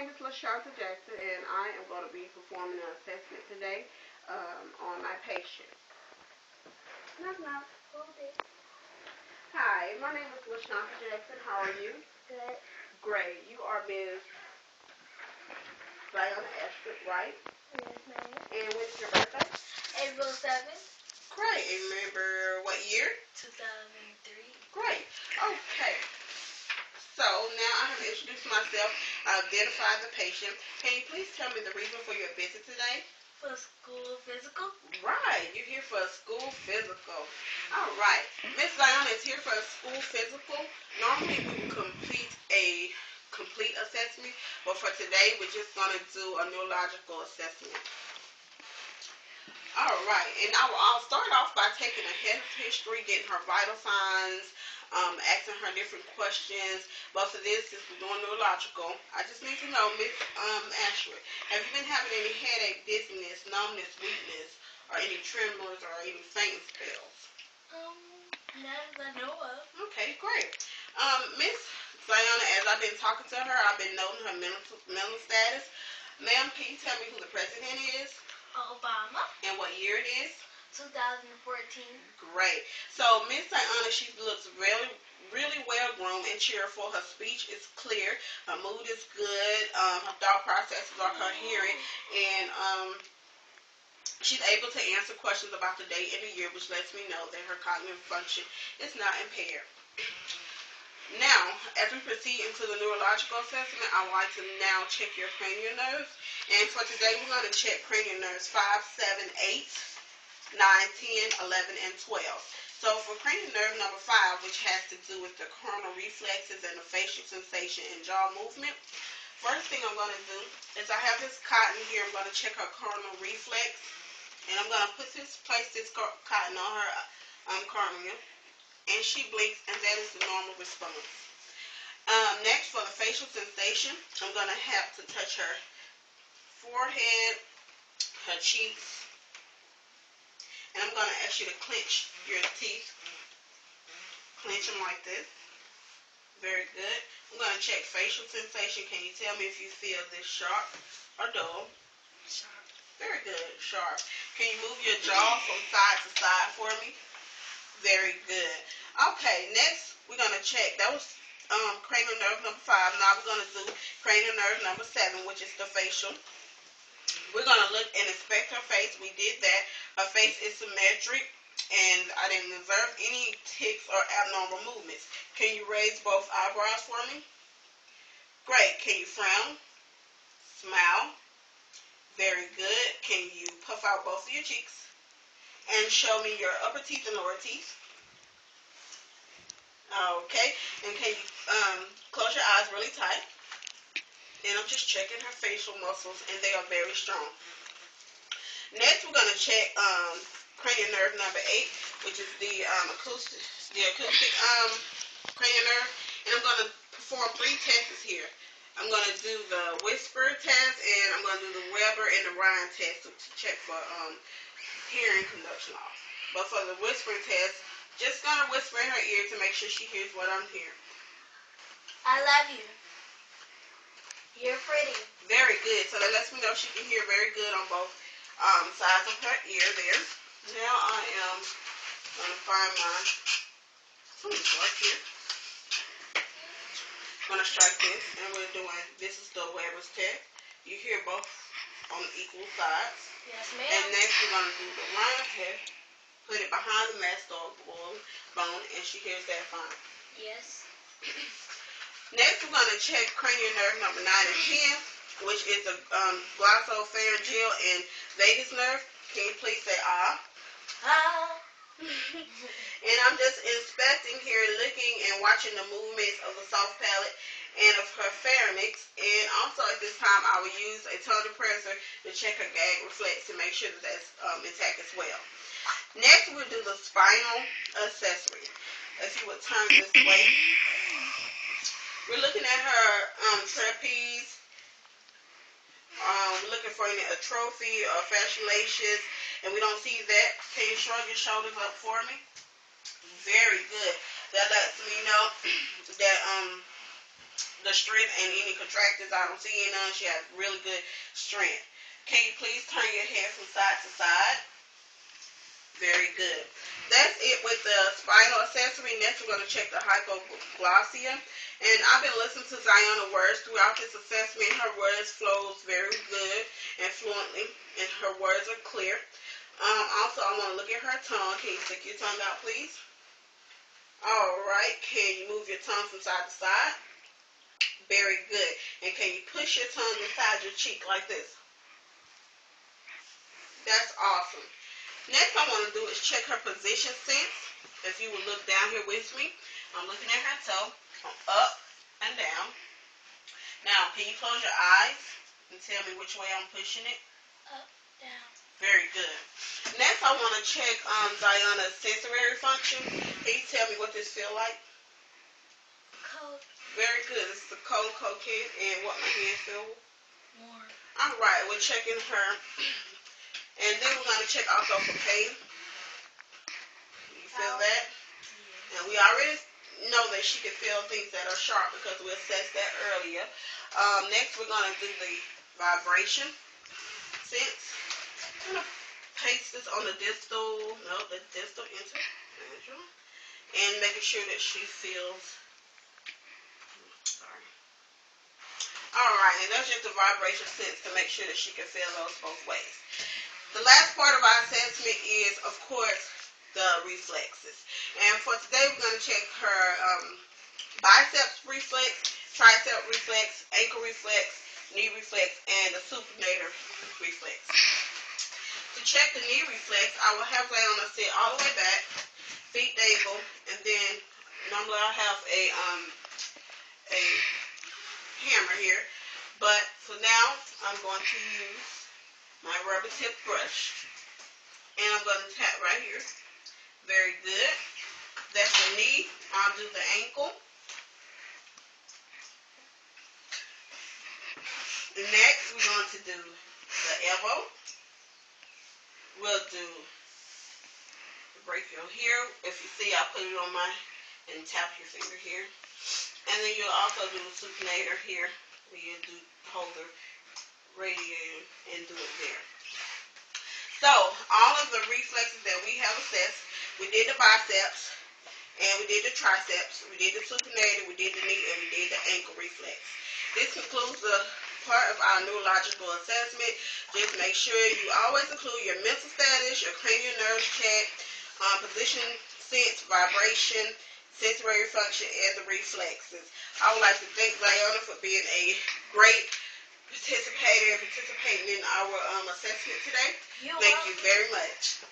name is LaShonda Jackson, and I am going to be performing an assessment today on my patient. Knock, knock. Hi, my name is LaShonda Jackson. How are you? Good. Great. You are Ms. Diana Ashford, right? Yes, ma'am. And when is your birthday? April 7th. Great. And remember what year? 2003. Great. Okay. So now I have introduced myself. I identified the patient. Can you please tell me the reason for your visit today? For school physical. Right, you're here for a school physical. All right, Miss Diana is here for a school physical. Normally we would complete a complete assessment, but for today we're just going to do a neurological assessment. All right, and I'll start off by taking a health history, getting her vital signs, asking her different questions. Both of this is doing neurological. I just need to know, Miss Ashford, have you been having any headache, dizziness, numbness, weakness, or any tremors or any faint spells? None that I know of. Okay, great. Miss Diana, as I've been talking to her, I've been noting her mental status. Ma'am, can you tell me who the president is? Obama. And what year it is? 2014. Great. So Miss Diana, she looks really well groomed and cheerful. Her speech is clear. Her mood is good. Her thought processes are coherent, and she's able to answer questions about the day and the year, which lets me know that her cognitive function is not impaired. Now, as we proceed into the neurological assessment, I would like to now check your cranial nerves. And for today, we're going to check cranial nerves 5, 7, 8, 9, 10, 11, and 12. So for cranial nerve number 5, which has to do with the coronal reflexes and the facial sensation and jaw movement, first thing I'm going to do is I have this cotton here. I'm going to check her coronal reflex. And I'm going to place this cotton on her cornea. And she blinks, and that is the normal response. Next, for the facial sensation, I'm going to have to touch her forehead, her cheeks, and I'm going to ask you to clench your teeth. Clench them like this. Very good. I'm going to check facial sensation. Can you tell me if you feel this sharp or dull? Sharp. Very good. Sharp. Can you move your jaw from side to side for me? Very good. Okay, next we're going to check. That was cranial nerve number 5. Now we're going to do cranial nerve number 7, which is the facial. We're going to look and inspect her face. We did that. Her face is symmetric, and I didn't observe any tics or abnormal movements. Can you raise both eyebrows for me? Great. Can you frown? Smile. Very good. Can you puff out both of your cheeks? And show me your upper teeth and lower teeth. Okay, and can you close your eyes really tight? And I'm just checking her facial muscles, and they are very strong. Next, we're going to check cranial nerve number 8, which is the acoustic cranial nerve. And I'm going to perform 3 tests here. I'm going to do the whisper test, and I'm going to do the Weber and the Ryan test to check for hearing conduction off. But for the whispering test, just going to whisper in her ear to make sure she hears what I'm hearing. I love you. You're pretty. Very good. So that lets me know she can hear very good on both sides of her ear there. Now I am going to find my right here. I'm going to strike this, and we're doing, this is the Weber's test. You hear both on equal sides. Yes, ma'am. And next we're going to do the Ryan test. Put it behind the mastoid bone, and she hears that fine. Yes. Next, we're going to check cranial nerve number 9 and 10, which is the glossopharyngeal and vagus nerve. Can you please say ah? Ah. And I'm just inspecting here, looking and watching the movements of the soft palate and of her pharynx. And also at this time, I will use a tongue depressor to check her gag reflex to make sure that that's intact as well. Next, we'll do the spinal accessory. If you would turn this way. We're looking at her trapeze. We're looking for any atrophy or fasciolations, and we don't see that. Can you shrug your shoulders up for me? Very good. That lets me know that the strength and any contractors. I don't see any none. She has really good strength. Can you please turn your head from side to side? Very good. That's it with the spinal accessory. Next, we're going to check the hypoglossia. And I've been listening to Ziona words throughout this assessment. Her words flows very good and fluently, and her words are clear. Also, I want to look at her tongue. Can you stick your tongue out, please? All right. Can you move your tongue from side to side? Very good. And can you push your tongue inside your cheek like this? That's awesome. Next, I want to do is check her position sense. If you would look down here with me, I'm looking at her toe, up and down. Now, can you close your eyes and tell me which way I'm pushing it? Up, down. Very good. Next, I want to check Ziona's sensory function. Can you tell me what this feel like? Cold. Very good. This is a cold coquette, and what my hand feel? Warm. All right, we're checking her. And then we're going to check also for pain. You feel that? And we already know that she can feel things that are sharp because we assessed that earlier. Next, we're going to do the vibration sense. I'm going to paste this on the distal intermedial, and making sure that she feels. Sorry. All right, and that's just the vibration sense to make sure that she can feel those both ways. The last part of our assessment is, of course, the reflexes. And for today, we're going to check her biceps reflex, tricep reflex, ankle reflex, knee reflex, and the supinator reflex. To check the knee reflex, I will have Ziona sit all the way back, feet navel, and then normally I have a hammer here, but for now, I'm going to use my rubber tip brush, and I'm going to tap right here. Very good. That's the knee. I'll do the ankle. Next, we're going to do the elbow. We'll do the brachial here. If you see, I'll put it on and tap your finger here. And then you'll also do the supinator here, where you hold the radiator and do it there. So, all of the reflexes that we have assessed, we did the biceps, and we did the triceps, we did the supinator, we did the knee, and we did the ankle reflex. This concludes the part of our neurological assessment. Just make sure you always include your mental status, your cranial nerve check, position sense, vibration, sensory function, and the reflexes. I would like to thank Ziona for being a great participating in our assessment today. Thank you very much.